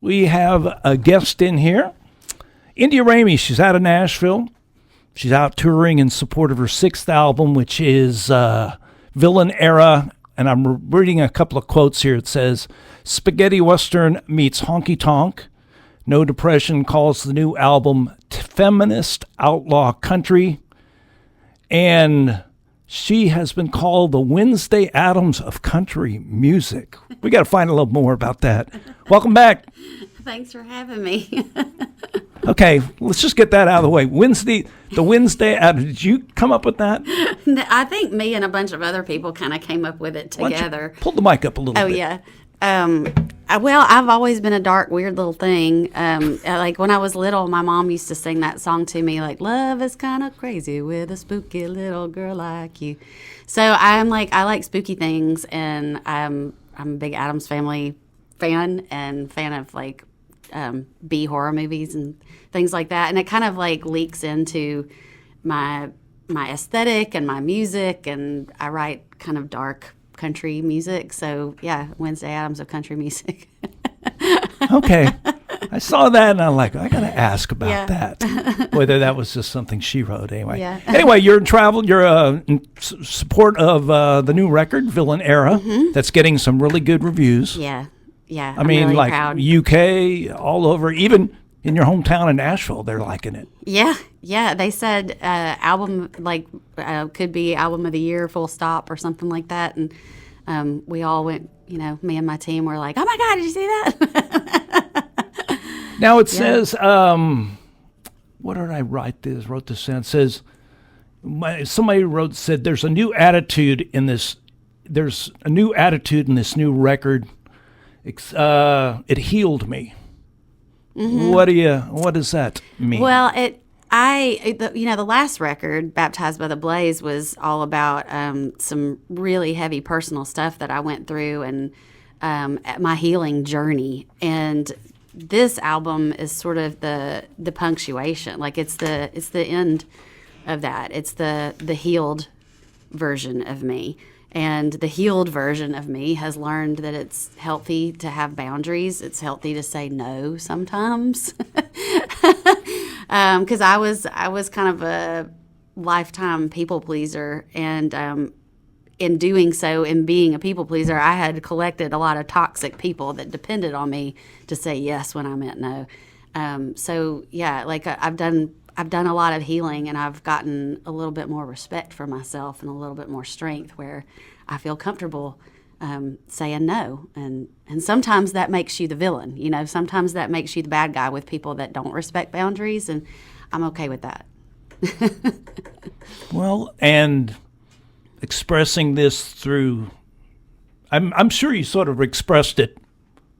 We have a guest in here, India Ramey. She's out of Nashville. She's out touring in support of her sixth album, which is Villain Era. And I'm reading a couple of quotes here. It says, Spaghetti Western meets honky tonk. No Depression calls the new album feminist outlaw country. And she has been called the Wednesday Addams of Country music. We got to find a little more about that. Welcome back. Thanks for having me. Okay, let's just get that out of the way. The Wednesday Addams. Did you come up with that? I think me and a bunch of other people kind of came up with it together. Pull the mic up a little bit. Oh, yeah. Well, I've always been a dark, weird little thing. Like when I was little, my mom used to sing that song to me, like, love is kind of crazy with a spooky little girl like you. So I like spooky things, and I'm a big Addams Family fan and fan of like B horror movies and things like that. And it kind of like leaks into my aesthetic and my music, and I write kind of dark country music. So yeah, Wednesday Addams of Country music. Okay. I saw that and I'm like, I got to ask about that. Whether that was just something she wrote anyway. Yeah. Anyway, you're in travel. You're in support of the new record, Villain Era, that's getting some really good reviews. Yeah. Yeah. I mean, really like proud. UK, all over, even in your hometown in Nashville, they're liking it. Yeah. Yeah. They said album, could be album of the year, full stop, or something like that. And we all went, me and my team were like, oh my God, did you see that? Now it says, what did I write this in? It says, somebody said there's a new attitude in this. There's a new attitude in this new record. It healed me. Mm-hmm. What does that mean? Well, the last record, Baptized by the Blaze, was all about some really heavy personal stuff that I went through and my healing journey. And this album is sort of the punctuation, like it's the end of that. It's the healed version of me. And the healed version of me has learned that it's healthy to have boundaries. It's healthy to say no sometimes. Because I was kind of a lifetime people pleaser, and in doing so, in being a people pleaser, I had collected a lot of toxic people that depended on me to say yes when I meant no. So yeah, like I've done a lot of healing, and I've gotten a little bit more respect for myself and a little bit more strength where I feel comfortable saying no. And sometimes that makes you the villain. Sometimes that makes you the bad guy with people that don't respect boundaries, and I'm okay with that. Well, and expressing this through, I'm sure you sort of expressed it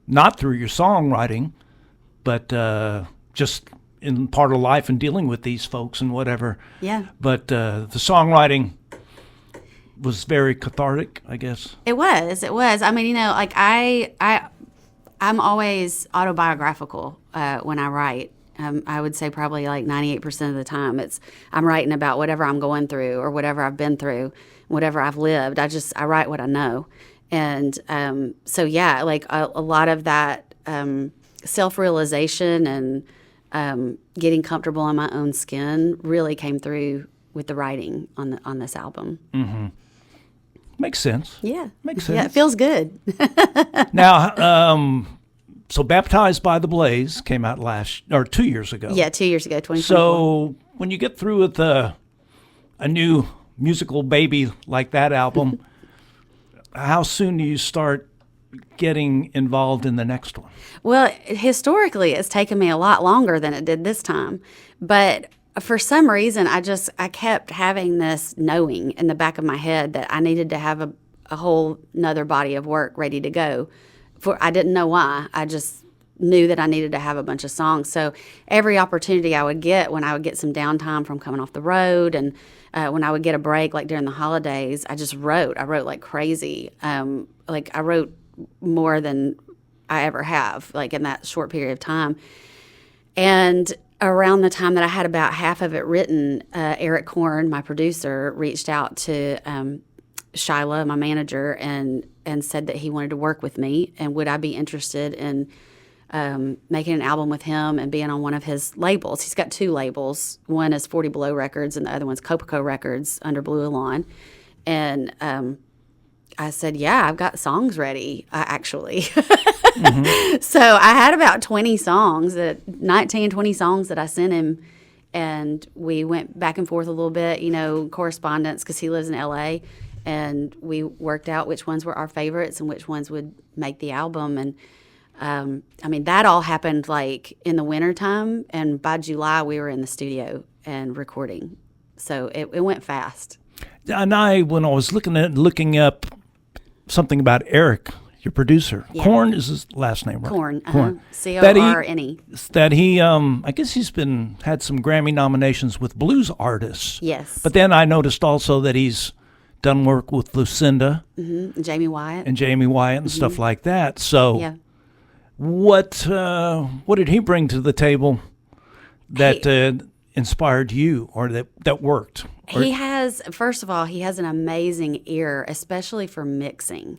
not through your songwriting, but just in part of life and dealing with these folks and whatever. Yeah. But the songwriting was very cathartic, I guess. It was. I mean, I'm always autobiographical when I write. I would say probably like 98% of the time I'm writing about whatever I'm going through or whatever I've been through, whatever I've lived. I write what I know. And so yeah, like a lot of that self-realization and getting comfortable in my own skin really came through with the writing on this album. Mm-hmm. Makes sense. Yeah. Makes sense. Yeah, it feels good. Now, so Baptized by the Blaze came out 2 years ago. Yeah, 2 years ago, 2024. So when you get through with a new musical baby like that album, how soon do you start getting involved in the next one? Well, historically, it's taken me a lot longer than it did this time. But for some reason, I kept having this knowing in the back of my head that I needed to have a whole nother body of work ready to go. I didn't know why. I just knew that I needed to have a bunch of songs. So every opportunity I would get, when I would get some downtime from coming off the road, and when I would get a break, like during the holidays, I just wrote. I wrote like crazy. I wrote more than I ever have, like in that short period of time. And around the time that I had about half of it written, Eric Corne, my producer, reached out to Shyla, my manager, and said that he wanted to work with me, and would I be interested in making an album with him and being on one of his labels. He's got 2 labels. One is 40 Below Records, and the other one's Copaco Records under Blue Elan. And I said, yeah, I've got songs ready, actually. So I had about 20 songs, 19, 20 songs that I sent him. And we went back and forth a little bit, correspondence, because he lives in L.A., and we worked out which ones were our favorites and which ones would make the album. And, that all happened, like, in the wintertime, and by July we were in the studio and recording. So it went fast. And when I was looking up something about Eric, your producer, Yeah. Corne is his last name, right? Corne, Corne. Corne. That he, I guess he's had some Grammy nominations with blues artists. Yes. But then I noticed also that he's done work with Lucinda And Jamie Wyatt. and stuff like that. So Yeah. what did he bring to the table that inspired you, or that worked? He has, first of all, he has an amazing ear, especially for mixing.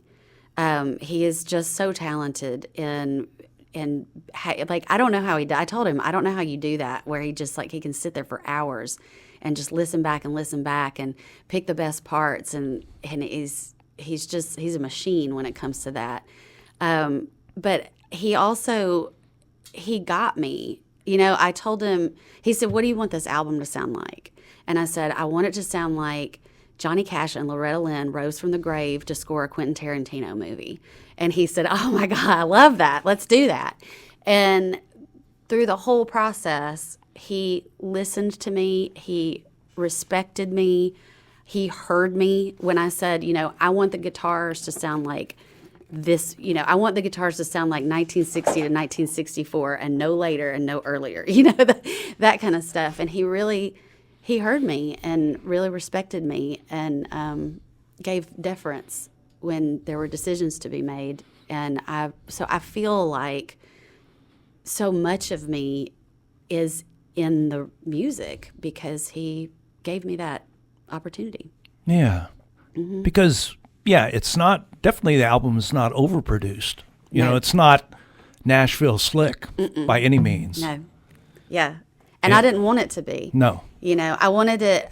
He is just so talented in I don't know how he does. I told him, I don't know how you do that, where he just, like, he can sit there for hours and just listen back and pick the best parts, and he's a machine when it comes to that. But he got me. I told him, he said, what do you want this album to sound like? And I said, I want it to sound like Johnny Cash and Loretta Lynn rose from the grave to score a Quentin Tarantino movie. And he said, oh my God, I love that. Let's do that. And through the whole process, he listened to me. He respected me. He heard me when I said, I want the guitars to sound like this, I want the guitars to sound like 1960 to 1964 and no later and no earlier, that kind of stuff. And he heard me and really respected me, and gave deference when there were decisions to be made. And I feel like so much of me is in the music because he gave me that opportunity. Yeah. Because, it's not, definitely the album is not overproduced. No. It's not Nashville slick by any means. No. Yeah. And I didn't want it to be. No. I wanted it.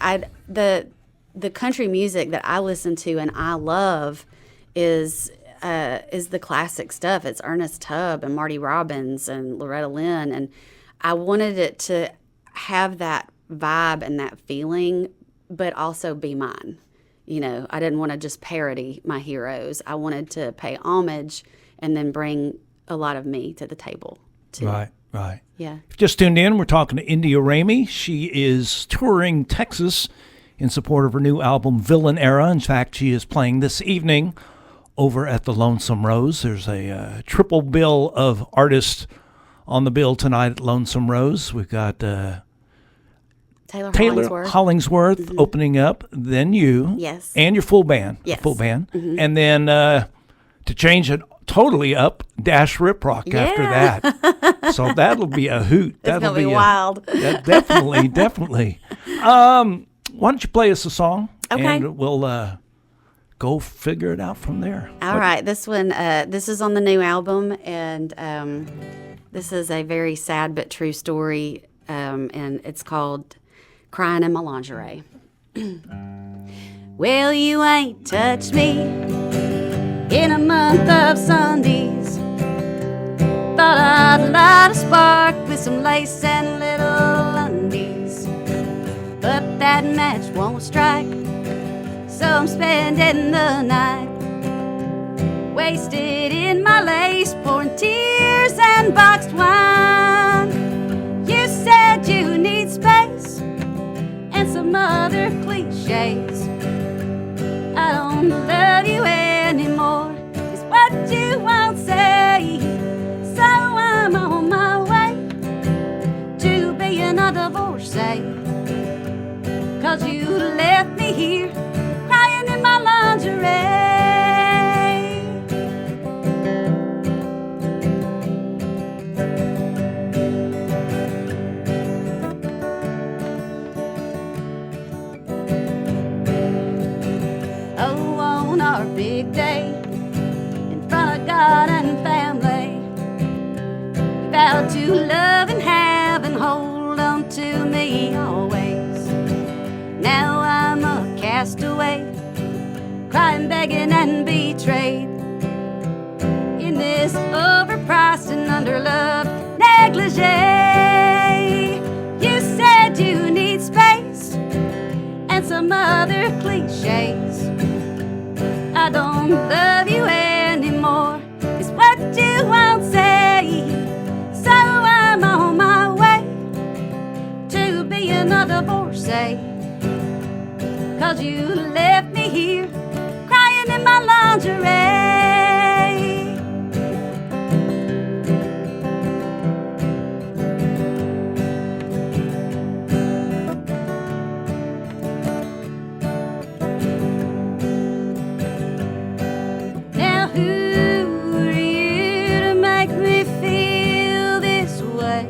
The country music that I listen to and I love is the classic stuff. It's Ernest Tubb and Marty Robbins and Loretta Lynn, and I wanted it to have that vibe and that feeling, but also be mine. I didn't want to just parody my heroes. I wanted to pay homage and then bring a lot of me to the table too. Right. Yeah. If you just tuned in, we're talking to India Ramey. She is touring Texas in support of her new album, Villain Era. In fact, she is playing this evening over at the Lonesome Rose. There's a triple bill of artists on the bill tonight at Lonesome Rose. We've got Taylor Hollingsworth opening up, then you. Yes. And your full band. Yes. Full band. And then to change it totally up, Dash Riprock after that. So that'll be a hoot. It's That'll going to be wild. Definitely. Why don't you play us a song? Okay. And we'll go figure it out from there. All right. This one, this is on the new album, and this is a very sad but true story, and it's called Crying in My Lingerie. Well, you ain't touched me in a month of Sundays. Thought I'd light a spark with some lace and little undies, but that match won't strike, so I'm spending the night wasted in my lace, pouring tears and boxed wine. You said you need space and some other cliches. I don't love you anymore, is what you won't say. So I'm on my way to being a divorcee, 'cause you left me here crying in my lingerie. Oh, on our big day, in front of God and family, to love and have and hold on to me always. Now I'm a castaway, crying, begging, and betrayed in this overpriced and underloved negligee. You said you need space and some other cliches. I don't love you anymore, is what you won't say. So I'm on my way to be another divorcee. 'Cause you left me here crying in my lingerie. Now who are you to make me feel this way?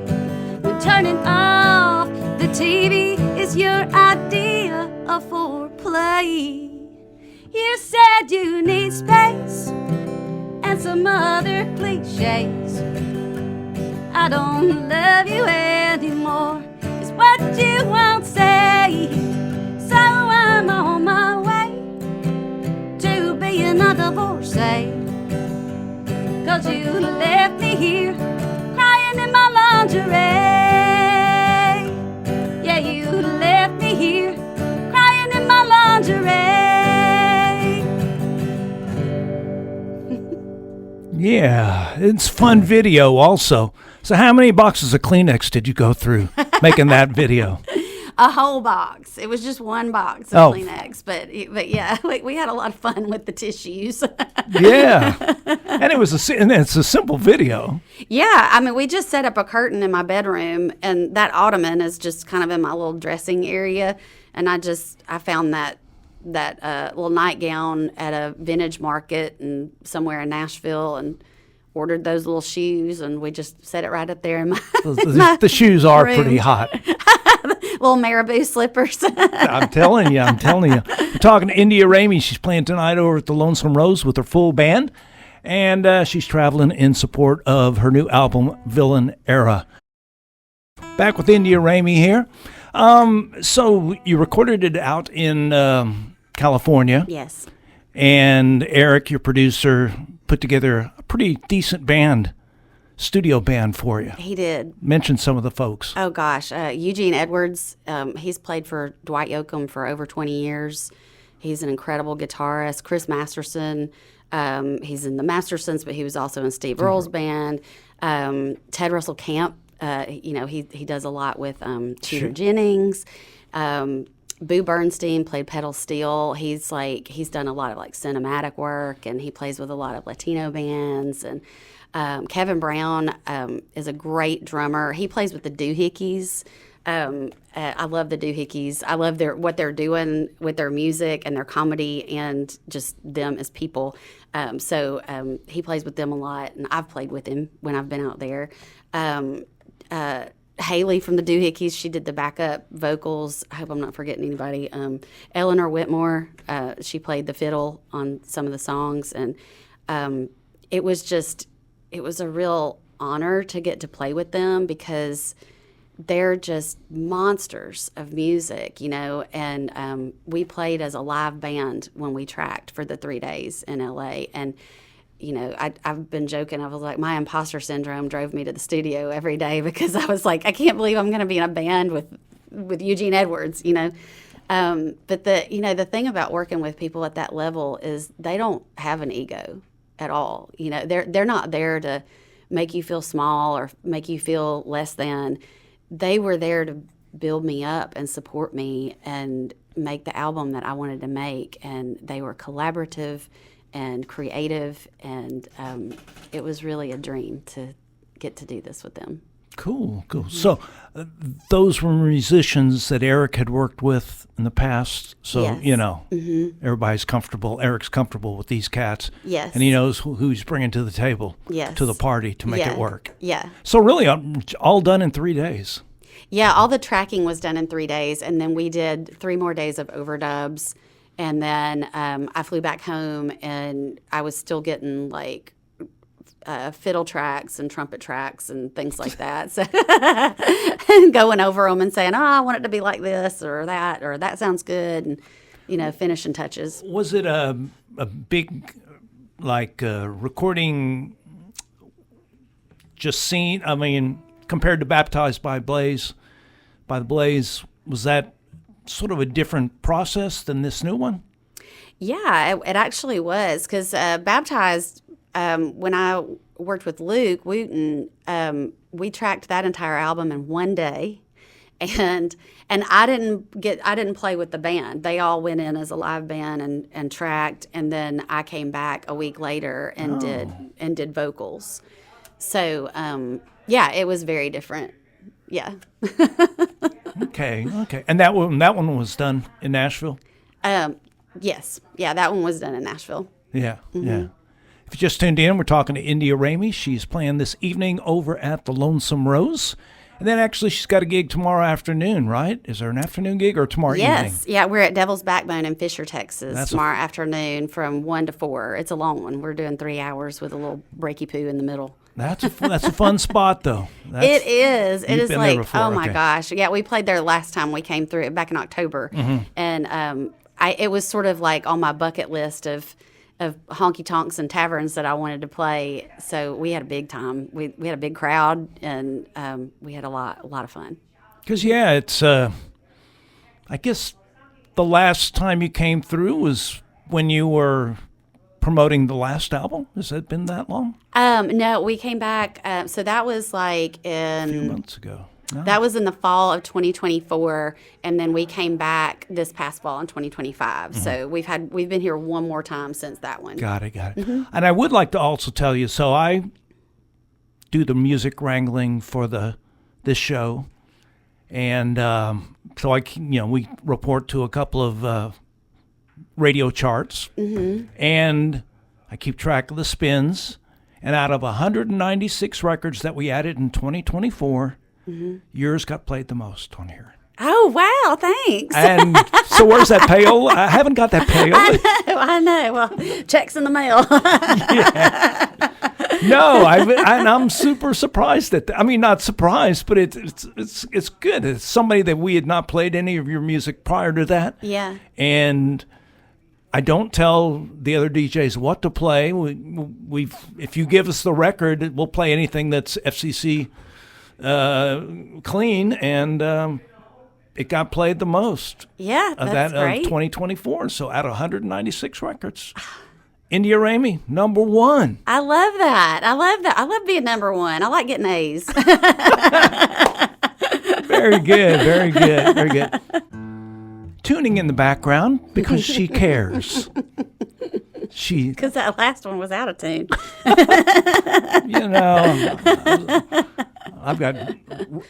When turning off the TV is your idea of foreplay. You said you need space and some other cliches. I don't love you anymore, is what you won't say. So I'm on my way to being a divorcee. 'Cause you left me here crying in my lingerie. Yeah, you left me here crying in my lingerie. Yeah, it's fun video also. So how many boxes of Kleenex did you go through making that video? A whole box. It was just one box of Kleenex, but yeah, we had a lot of fun with the tissues. Yeah, and it's a simple video. Yeah, I mean, we just set up a curtain in my bedroom, and that ottoman is just kind of in my little dressing area, and I found that little nightgown at a vintage market and somewhere in Nashville, and ordered those little shoes, and we just set it right up there in my, The shoes are room. pretty hot. Little marabou slippers. I'm telling you. We're talking to India Ramey. She's playing tonight over at the Lonesome Rose with her full band, and she's traveling in support of her new album, Villain Era. Back with India Ramey here. So you recorded it out in California. Yes. And Eric, your producer, put together a pretty decent band, studio band for you. He did. Mention some of the folks. Oh, gosh. Eugene Edwards, he's played for Dwight Yoakam for over 20 years. He's an incredible guitarist. Chris Masterson, he's in the Mastersons, but he was also in Steve Earle's band. Ted Russell Camp, he does a lot with Cheater Jennings. Boo Bernstein played pedal steel. He's done a lot of cinematic work, and he plays with a lot of Latino bands. And Kevin Brown is a great drummer. He plays with the Doohickeys. I love the Doohickeys. I love what they're doing with their music and their comedy and just them as people. So he plays with them a lot, and I've played with him when I've been out there. Haley from the Doohickeys, she did the backup vocals. I hope I'm not forgetting anybody. Eleanor Whitmore, she played the fiddle on some of the songs, and it was a real honor to get to play with them because they're just monsters of music, and we played as a live band when we tracked for the 3 days in LA, and I've been joking. I was like, my imposter syndrome drove me to the studio every day because I was like, I can't believe I'm going to be in a band with Eugene Edwards, But the thing about working with people at that level is they don't have an ego at all. They're not there to make you feel small or make you feel less than. They were there to build me up and support me and make the album that I wanted to make. And they were collaborative and creative, and it was really a dream to get to do this with them. Cool. So those were musicians that Eric had worked with in the past. So, yes. Everybody's comfortable. Eric's comfortable with these cats. Yes. And he knows who he's bringing to the table, yes. to the party to make it work. Yeah. So really all done in 3 days. Yeah, all the tracking was done in 3 days, and then we did 3 more days of overdubs. And then I flew back home, and I was still getting fiddle tracks and trumpet tracks and things like that. So going over them and saying, "Oh, I want it to be like this or that sounds good," and finishing touches. Was it a big recording? Just scene. I mean, compared to Baptized by the Blaze, was that sort of a different process than this new one? Yeah, it actually was, because Baptized, when I worked with Luke Wooten, we tracked that entire album in one day, and I didn't play with the band. They all went in as a live band and tracked, and then I came back a week later and did vocals. So it was very different. Yeah. Okay. And that one was done in Nashville? Yes. Yeah, that one was done in Nashville. Yeah. If you just tuned in, we're talking to India Ramey. She's playing this evening over at the Lonesome Rose. And then actually she's got a gig tomorrow afternoon, right? Is there an afternoon gig or tomorrow evening? Yes. Yeah, we're at Devil's Backbone in Fisher, Texas, tomorrow afternoon from 1 to 4. It's a long one. We're doing 3 hours with a little breaky poo in the middle. That's a fun spot, though. It is. It is like, before, oh my gosh. Yeah, we played there last time we came through, back in October. Mm-hmm. And it was sort of like on my bucket list of honky tonks and taverns that I wanted to play. So we had a big time. We had a big crowd, and we had a lot of fun. Because it's I guess the last time you came through was when you were promoting the last album. Has it been that long? No, we came back. So that was like a few months ago. No. That was in the fall of 2024, and then we came back this past fall in 2025. Mm-hmm. So we've been here one more time since that one. Got it. Mm-hmm. And I would like to also tell you, so I do the wrangling for this show, and so we report to a couple of radio charts, mm-hmm. and I keep track of the spins. And out of 196 records that we added in 2024. Mm-hmm. Yours got played the most on here. Oh, wow, thanks. And so where's that pail? I haven't got that pail. I know. Well, check's in the mail. Yeah. No, I'm super surprised at that. I mean, not surprised, but it's good. It's somebody that we had not played any of your music prior to that. Yeah. And I don't tell the other DJs what to play. If you give us the record, we'll play anything that's FCC clean, and it got played the most. Yeah, that's great. Of 2024. So out of 196 records, India Ramey, number one. I love that. I love being number one. I like getting A's. Very good. Tuning in the background because she cares. Because that last one was out of tune. I've got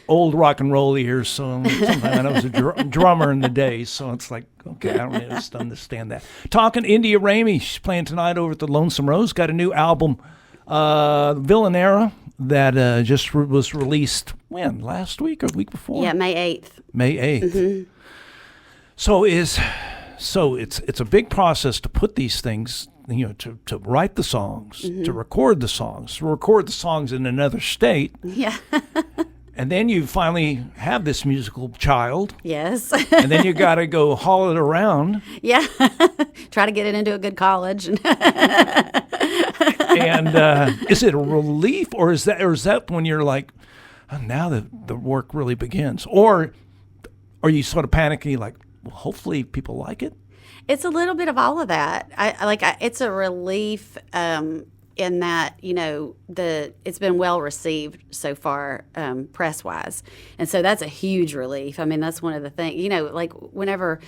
old rock and roll ears, so sometimes I was a drummer in the day, so it's like, okay, I don't really understand that. Talking India Ramey, she's playing tonight over at the Lonesome Rose, got a new album, Villain Era, that just was released, when, last week or the week before? Yeah, May 8th. May 8th. Mm-hmm. So it's a big process to put these things, to write the songs, mm-hmm. to record the songs in another state. Yeah. And then you finally have this musical child. Yes. And then you got to go haul it around. Yeah. Try to get it into a good college. And is it a relief, or is that when you're like, oh, now the work really begins? Or are you sort of panicking, like, well, hopefully people like it? It's a little bit of all of that. It's a relief in that, it's been well received so far, press wise. And so that's a huge relief. I mean, that's one of the things, like whenever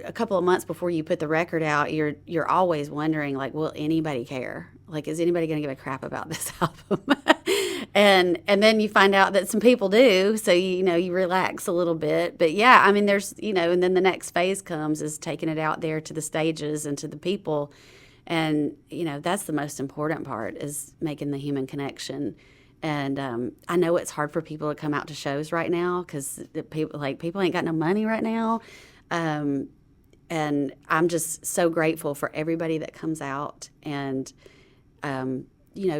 a couple of months before you put the record out, you're always wondering, like, will anybody care? Like, is anybody going to give a crap about this album? And then you find out that some people do, so you relax a little bit. But yeah, I mean, there's and then the next phase comes is taking it out there to the stages and to the people, and that's the most important part, is making the human connection. And I know it's hard for people to come out to shows right now because people ain't got no money right now, and I'm just so grateful for everybody that comes out and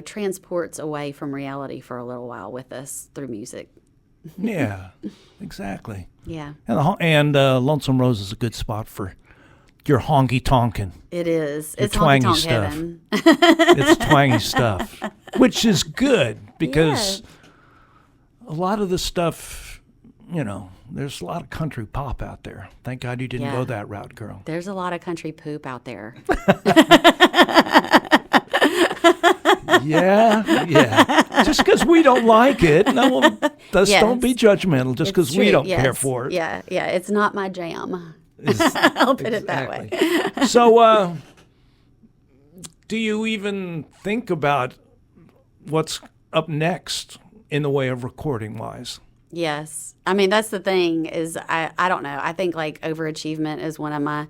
transports away from reality for a little while with us through music. Yeah, exactly. Yeah. And Lonesome Rose is a good spot for your honky tonkin'. It is. Your It's twangy honky tonk stuff. heaven. It's twangy stuff, which is good because a lot of the stuff, there's a lot of country pop out there. Thank God you didn't Yeah. go that route, girl. There's a lot of country poop out there. Yeah. Just because we don't like it, Yes. don't be judgmental. Just because It's we true, don't yes. care for it. Yeah. It's not my jam. I'll put it that way. So, do you even think about what's up next in the way of recording wise? Yes. I mean, that's the thing is I don't know. I think like overachievement is one of my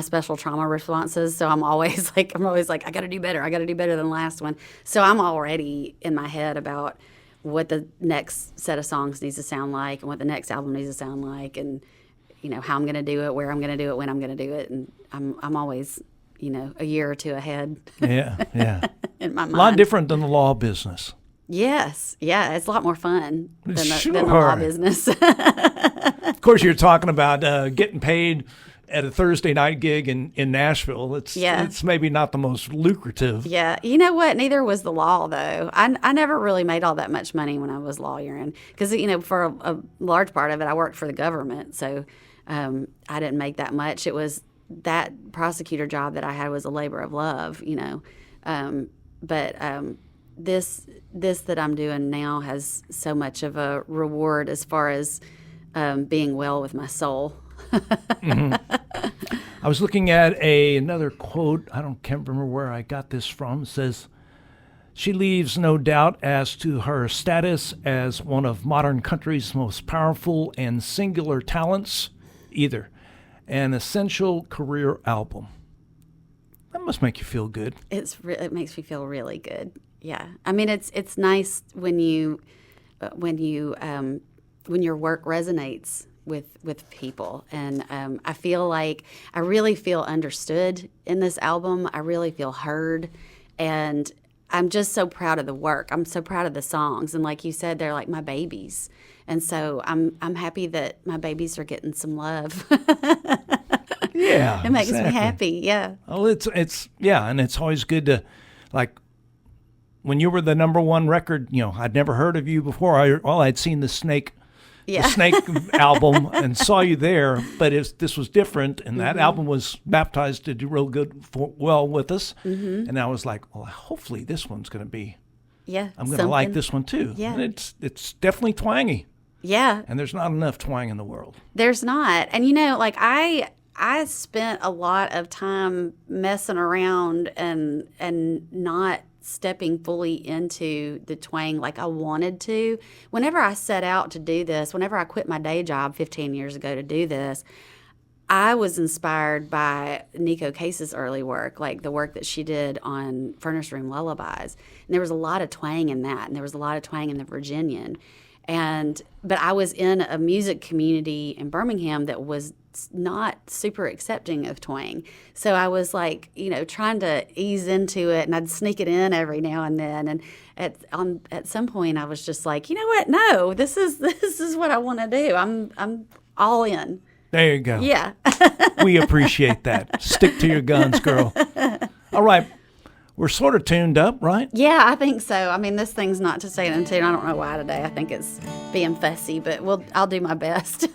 special trauma responses. So I'm always like, I got to do better. I got to do better than the last one. So I'm already in my head about what the next set of songs needs to sound like and what the next album needs to sound like and, how I'm going to do it, where I'm going to do it, when I'm going to do it. And I'm always, a year or two ahead. Yeah. In my mind. A lot different than the law business. Yes. Yeah. It's a lot more fun than the Sure. law business. Of course, you're talking about getting paid at a Thursday night gig in Nashville. It's maybe not the most lucrative. Yeah. You know what? Neither was the law, though. I never really made all that much money when I was lawyering because, for a large part of it, I worked for the government. So I didn't make that much. It was that prosecutor job that I had was a labor of love, But this that I'm doing now has so much of a reward as far as being well with my soul. Mm-hmm. I was looking at another quote. Can't remember where I got this from. It says, "She leaves no doubt as to her status as one of modern country's most powerful and singular talents, either an essential career album." That must make you feel good. It makes me feel really good. Yeah, I mean it's nice when your work resonates with people, and I feel like I really feel understood in this album. I really feel heard, and I'm just so proud of the work. I'm so proud of the songs, and like you said, they're like my babies, and so I'm happy that my babies are getting some love. Yeah, It makes exactly. me happy. Yeah. Oh, it's and it's always good to, like, when you were the number one record. I'd never heard of you before. I'd seen the Snake album and saw you there, but this was different, and that album was baptized to do real good well with us. Mm-hmm. And I was like, well, hopefully this one's going to be. Yeah. I'm going to like this one too. Yeah. And it's definitely twangy. Yeah. And there's not enough twang in the world. There's not. And I spent a lot of time messing around and not stepping fully into the twang like I wanted to. Whenever I set out to do this, whenever I quit my day job 15 years ago to do this, I was inspired by Nico Case's early work, like the work that she did on Furnace Room Lullabies. And there was a lot of twang in that, and there was a lot of twang in the Virginian. But I was in a music community in Birmingham that was not super accepting of twang. So I was like, trying to ease into it, and I'd sneak it in every now and then. And at some point I was just like, you know what? No, this is what I want to do. I'm all in. There you go. Yeah. We appreciate that. Stick to your guns, girl. All right. We're sort of tuned up, right? Yeah, I think so. I mean, this thing's not to stay in tune. I don't know why today. I think it's being fussy, but I'll do my best.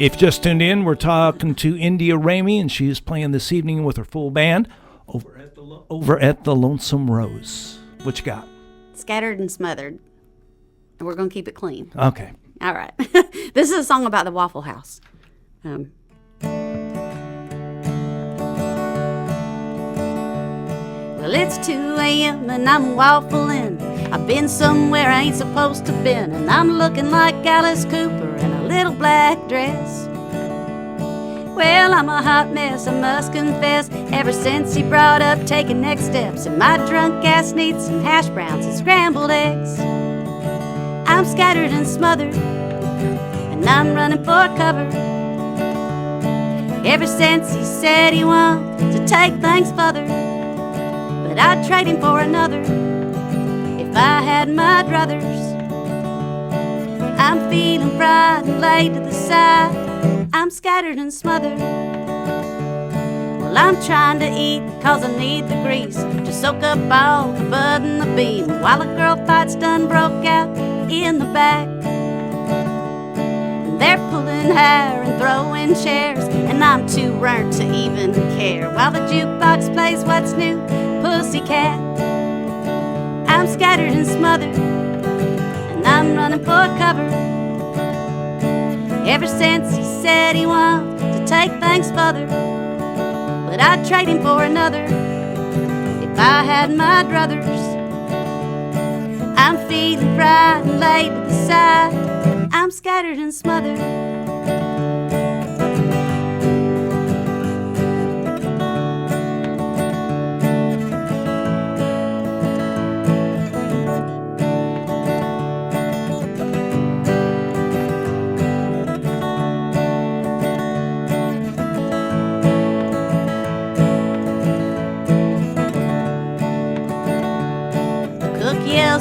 If you just tuned in, we're talking to India Ramey, and she is playing this evening with her full band over at the Lonesome Rose. What you got? Scattered and Smothered. And we're going to keep it clean. Okay. All right. This is a song about the Waffle House. Well, it's 2 a.m. and I'm waffling. I've been somewhere I ain't supposed to been, and I'm looking like Alice Cooper in a little black dress. Well, I'm a hot mess, I must confess. Ever since he brought up taking next steps, and my drunk ass needs some hash browns and scrambled eggs. I'm scattered and smothered, and I'm running for cover. Ever since he said he wanted to take things further, but I'd trade him for another. If I had my druthers, I'm feeling fried and laid to the side. I'm scattered and smothered. Well, I'm trying to eat cause I need the grease to soak up all the bud and the beam, while a girl fight's done broke out in the back. And they're pulling hair and throwing chairs, and I'm too burnt to even care, while the jukebox plays What's New, Pussycat. I'm scattered and smothered, and I'm running for cover. Ever since he said he wanted to take things further, but I'd trade him for another if I had my druthers. I'm feeling fried and laid to the side. I'm scattered and smothered.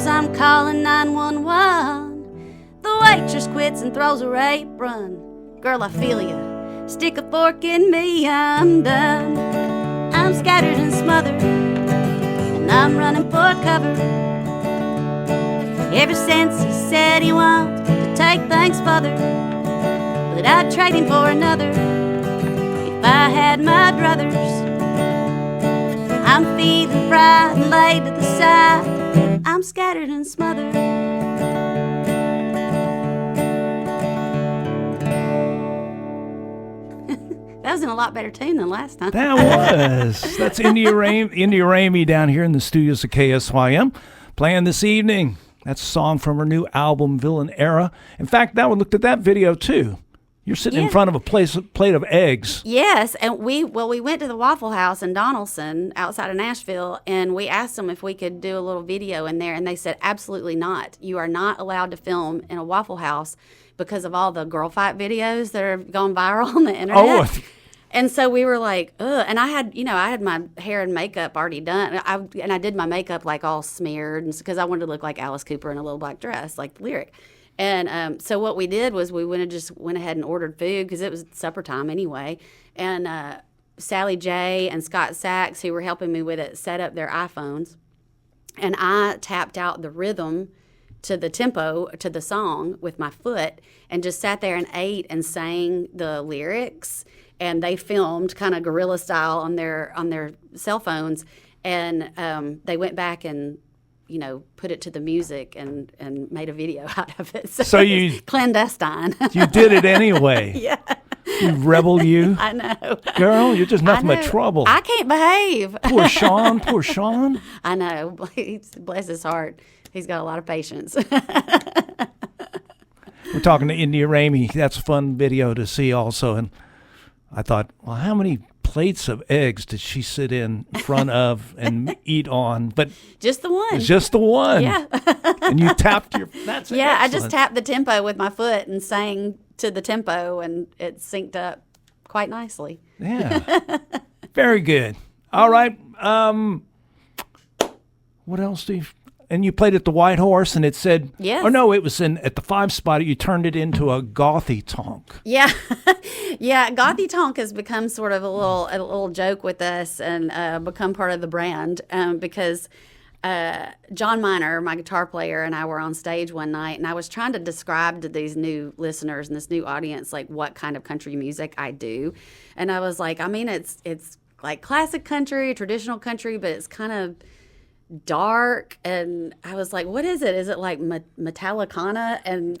I'm calling 911. The waitress quits and throws her apron. Girl, I feel ya. Stick a fork in me, I'm done. I'm scattered and smothered, and I'm running for cover. Ever since he said he wanted to take things further, but I'd trade him for another if I had my druthers. I'm feeling fried and laid to the side. I'm scattered and smothered. That was in a lot better tune than last time. That was. That's India Ramey down here in the studios of KSYM playing this evening. That's a song from her new album, Villain Era. In fact, that one looked at that video too. You're sitting in front of a plate of eggs. Yes, and we went to the Waffle House in Donaldson outside of Nashville, and we asked them if we could do a little video in there, and they said absolutely not. You are not allowed to film in a Waffle House because of all the girl fight videos that are going viral on the internet. Oh. And so we were like, ugh. And I had my hair and makeup already done. I did my makeup like all smeared because I wanted to look like Alice Cooper in a little black dress, like the lyric. And so what we did was we went ahead and ordered food because it was supper time anyway. And Sally J and Scott Sachs, who were helping me with it, set up their iPhones. And I tapped out the rhythm to the tempo to the song with my foot and just sat there and ate and sang the lyrics. And they filmed kind of guerrilla style on their cell phones. And they went back and put it to the music and made a video out of it. So you clandestine. You did it anyway. Yeah. You rebel, you. I know. Girl, you're just nothing but trouble. I can't behave. Poor Sean. I know. Bless his heart. He's got a lot of patience. We're talking to India Ramey. That's a fun video to see also. And I thought, well, how many plates of eggs did she sit in front of and eat on? But just the one. Just the one. Yeah. And you tapped your. That's yeah. Excellent. I just tapped the tempo with my foot and sang to the tempo, and it synced up quite nicely. Yeah. Very good. All right. What else do you? And you played at the White Horse, and it said, yes. Oh, no, it was at the 5 spot. You turned it into a gothy tonk. Yeah. Yeah, gothy tonk has become sort of a little joke with us and become part of the brand because John Miner, my guitar player, and I were on stage one night, and I was trying to describe to these new listeners and this new audience, like, what kind of country music I do. And I was like, I mean, it's like classic country, traditional country, but it's kind of dark. And I was like, what is it? Is it like Metallicana? And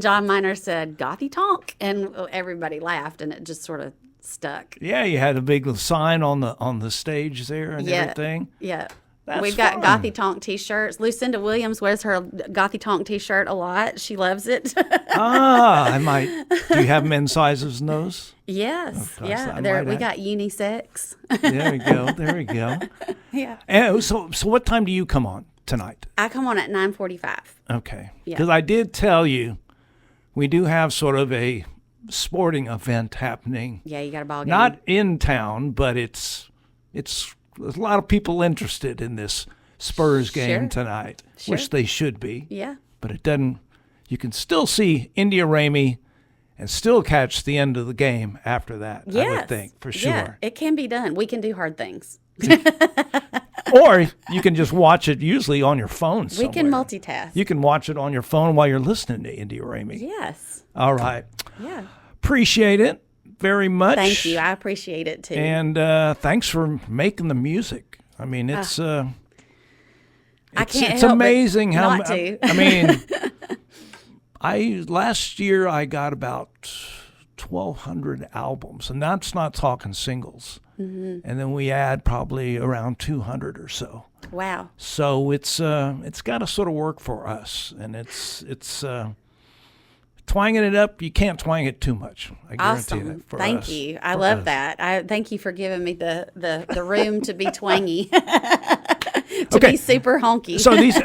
John Miner said, gothy tonk. And everybody laughed, and it just sort of stuck. Yeah, you had a big sign on the stage there and everything. Yeah. That's We've fun. got gothy tonk t-shirts. Lucinda Williams wears her gothy tonk t-shirt a lot. She loves it. I might. Do you have men's sizes in those? Yes. Oh, yeah. We got unisex. There we go. Yeah. And so what time do you come on tonight? I come on at 9:45. Okay. Yeah. Because I did tell you we do have sort of a sporting event happening. Yeah, you got a ball game. Not in town, but it's there's a lot of people interested in this Spurs game Sure. tonight, Sure. which they should be. Yeah. But it doesn't. You can still see India Ramey and still catch the end of the game after that, I would think, for sure. Yeah, it can be done. We can do hard things. Or you can just watch it usually on your phone somewhere. We can multitask. You can watch it on your phone while you're listening to India Ramey. Yes. All right. Yeah. Appreciate it very much. Thank you. I appreciate it too. And thanks for making the music. I mean, it's I can't it's help amazing but how not to. I mean, last year I got about 1,200 albums, and that's not talking singles. Mm-hmm. And then we add probably around 200 or so. Wow. So it's got to sort of work for us, and it's twanging it up. You can't twang it too much. I guarantee Awesome. that. For Thank us, you. I for love us. that. I thank you for giving me the room to be twangy, to Okay. be super honky. So these,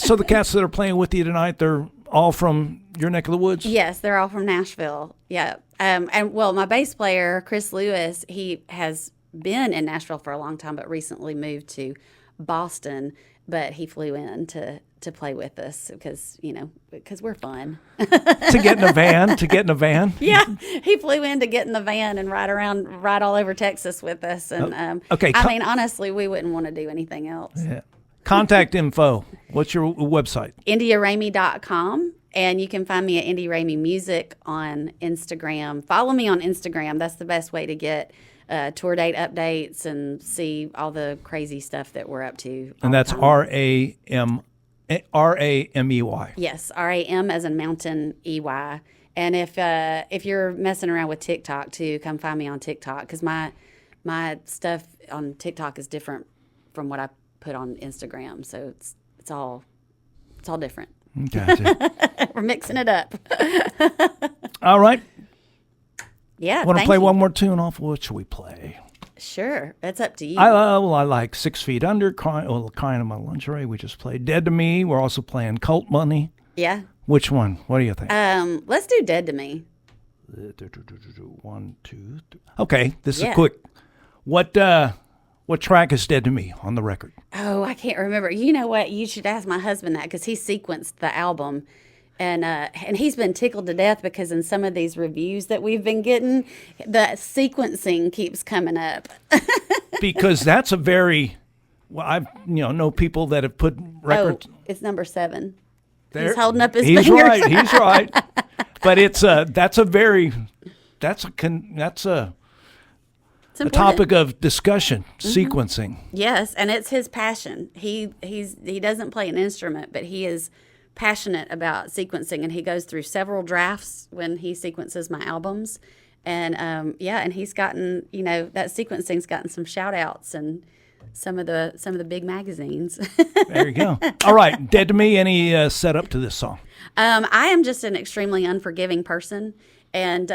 so the cats that are playing with you tonight, they're all from your neck of the woods. Yes, they're all from Nashville. Yeah. And well, my bass player, Chris Lewis, he has been in Nashville for a long time, but recently moved to Boston. But he flew in to play with us because we're fun. To get in a van. Yeah, he flew in to get in the van and ride all over Texas with us. And okay, I mean, honestly, we wouldn't want to do anything else. Yeah. Contact info. What's your website? IndiaRamey.com. And you can find me at India Ramey Music on Instagram. Follow me on Instagram. That's the best way to get tour date updates and see all the crazy stuff that we're up to. And that's RAMEY. Yes, RAM as in mountain, EY. And if you're messing around with TikTok too, come find me on TikTok because my stuff on TikTok is different from what I put on Instagram. So it's all different. Gotcha. We're mixing it up. All right. Yeah. Want to thank play you. one more tune off? What should we play? Sure, it's up to you. I like 6 Feet Under, Crying in My Lingerie. We just played Dead to Me. We're also playing Cult Money. Yeah. Which one? What do you think? Let's do Dead to Me. 1, 2, 3. Okay, this Yeah. is quick. What track is Dead to Me on the record? Oh, I can't remember. You know what? You should ask my husband that because he sequenced the album. And he's been tickled to death because in some of these reviews that we've been getting, the sequencing keeps coming up. Because that's a very I know people that have put records. Oh, it's number 7. There. He's holding up his He's fingers. right. He's right. But it's that's a topic of discussion. Sequencing. Yes, and it's his passion. He doesn't play an instrument, but he is passionate about sequencing, and he goes through several drafts when he sequences my albums. And and he's gotten that sequencing's gotten some shout outs and some of the big magazines. There you go. All right, Dead to Me. Any setup to this song? I am just an extremely unforgiving person, and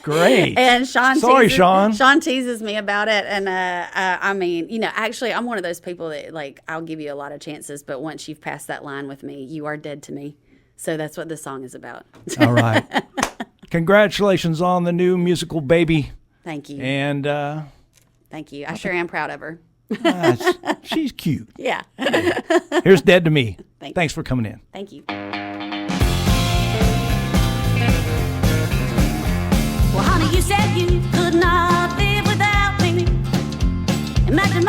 Great. and Sean teases me about it, and I mean, actually, I'm one of those people that I'll give you a lot of chances, but once you've passed that line with me, you are dead to me. So that's what this song is about. All right. Congratulations on the new musical baby. Thank you. And Thank you. I sure am proud of her. she's cute. Yeah. Here's Dead to Me. Thanks. Thanks for coming in. Thank you. Well, honey, you said you could not live without me. Imagine